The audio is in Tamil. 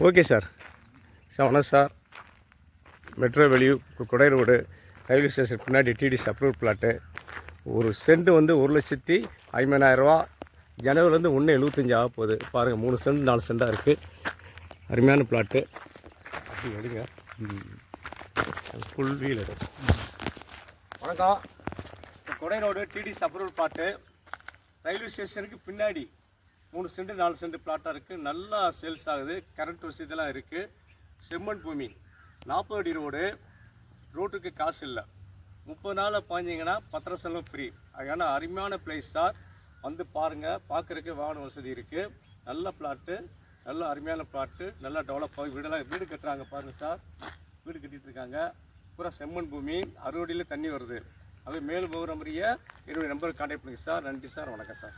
Okay sir. சார் வணக்கம் சார். மெட்ரோ வெளியூ கொடை ரோடு ரயில்வே ஸ்டேஷன் பின்னாடி டிடிசி அப்ரூவல் பிளாட்டு. ஒரு சென்ட் வந்து 1,50,000 ஜனவரிலேருந்து 1,75 ஆக போகுது. பாருங்கள், 3 சென்ட் 4 சென்டாக இருக்குது. அருமையான பிளாட்டு. அப்படி எடுங்க, ஃபுல் வீல் எடு. வணக்கம். Kodai road DTC approval plot railway ஸ்டேஷனுக்கு பின்னாடி 3 சென்ட் 4 சென்ட் பிளாட்டாக இருக்குது. நல்லா சேல்ஸ் ஆகுது. கரண்ட் வசதியெல்லாம் இருக்குது. செம்மண் பூமி, 40 அடி ரோடு. ரோட்டுக்கு காசு இல்லை. 30 நாளில் பாய்ஞ்சிங்கன்னா பத்திரம் செலவு ஃப்ரீ. அதுக்கான அருமையான பிளேஸ் சார். வந்து பாருங்கள். பார்க்குறதுக்கு வாகன வசதி இருக்குது. நல்ல பிளாட்டு, நல்ல அருமையான பிளாட்டு. நல்லா டெவலப் ஆகி வீடு கட்டுறாங்க பாருங்கள் சார். வீடு கட்டிகிட்டு இருக்காங்க. பூரா செம்மண் பூமி, 60 அடியில் தண்ணி வருது. அது மேலும் விவரம் அறிய என்னுடைய நம்பருக்கு கான்டாக்ட் பண்ணுங்கள் சார். நன்றி சார். வணக்கம் சார்.